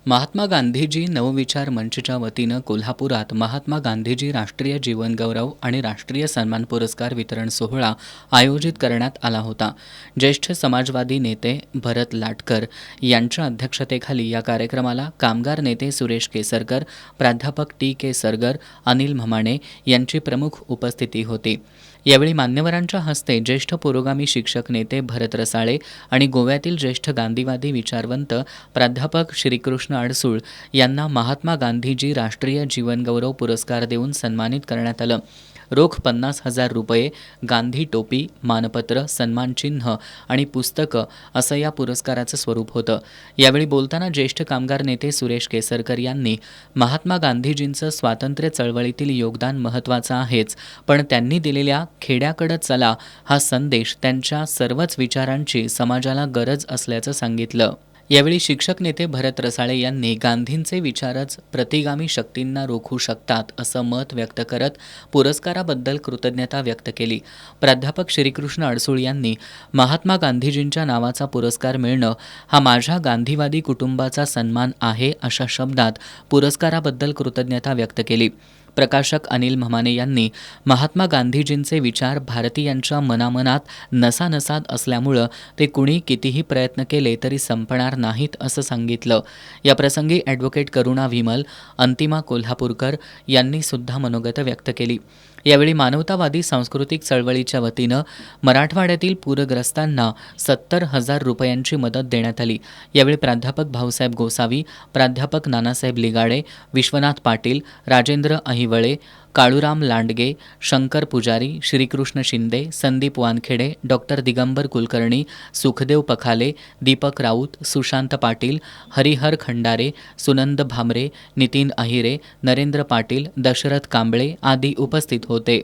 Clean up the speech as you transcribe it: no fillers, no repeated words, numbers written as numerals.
महात्मा गांधीजी नवविचार मंचच्या वतीनं कोल्हापुरात महात्मा गांधीजी राष्ट्रीय जीवनगौरव आणि राष्ट्रीय सन्मान पुरस्कार वितरण सोहळा आयोजित करण्यात आला होता. ज्येष्ठ समाजवादी नेते भरत लाटकर यांच्या अध्यक्षतेखाली या कार्यक्रमाला कामगार नेते सुरेश केसरकर, प्राध्यापक टी.के. सरगर, अनिल म्हमाणे यांची प्रमुख उपस्थिती होती. यावेळी मान्यवरांच्या हस्ते ज्येष्ठ पुरोगामी शिक्षक नेते भरत रसाळे आणि गोव्यातील ज्येष्ठ गांधीवादी विचारवंत प्राध्यापक श्रीकृष्ण अडसूळ यांना महात्मा गांधीजी राष्ट्रीय जीवनगौरव पुरस्कार देऊन सन्मानित करण्यात आलं. रोख 50,000 रुपये, गांधी टोपी, मानपत्र, सन्मानचिन्ह आणि पुस्तकं असं या पुरस्काराचं स्वरूप होतं. यावेळी बोलताना ज्येष्ठ कामगार नेते सुरेश केसरकर यांनी महात्मा गांधीजींचं स्वातंत्र्य चळवळीतील योगदान महत्त्वाचं आहेच, पण त्यांनी दिलेल्या खेड्याकडं चला हा संदेश त्यांच्या सर्वच विचारांची समाजाला गरज असल्याचं सांगितलं. यावेळी शिक्षक नेते भरत रसाळे यांनी गांधींचे विचारच प्रतिगामी शक्तींना रोखू शकतात असं मत व्यक्त करत पुरस्काराबद्दल कृतज्ञता व्यक्त केली. प्राध्यापक श्रीकृष्ण अडसूळ यांनी महात्मा गांधीजींच्या नावाचा पुरस्कार मिळणं हा माझ्या गांधीवादी कुटुंबाचा सन्मान आहे अशा शब्दात पुरस्काराबद्दल कृतज्ञता व्यक्त केली. प्रकाशक अनिल म्हमाणे यांनी महात्मा गांधीजींचे विचार भारतीयांच्या मनामनात नसानसात असल्यामुळं ते कुणी कितीही प्रयत्न केले तरी संपणार नाहीत असं सांगितलं. याप्रसंगी ॲडव्होकेट करुणा विमल, अंतिमा कोल्हापूरकर यांनी सुद्धा मनोगत व्यक्त केली. यावेळी मानवतावादी सांस्कृतिक चळवळीच्या वतीनं मराठवाड्यातील पूरग्रस्तांना 70,000 रुपयांची मदत देण्यात आली. यावेळी प्राध्यापक भाऊसाहेब गोसावी, प्राध्यापक नानासाहेब लिगाडे, विश्वनाथ पाटील, राजेंद्र अहिवळे, काळूराम लांडगे, शंकर पुजारी, श्रीकृष्ण शिंदे, संदीप वानखेडे, डॉक्टर दिगंबर कुलकर्णी, सुखदेव पखाले, दीपक राऊत, सुशांत पाटील, हरिहर खंडारे, सुनंद भामरे, नितीन अहिरे, नरेंद्र पाटील, दशरथ कांबळे आदी उपस्थित होते.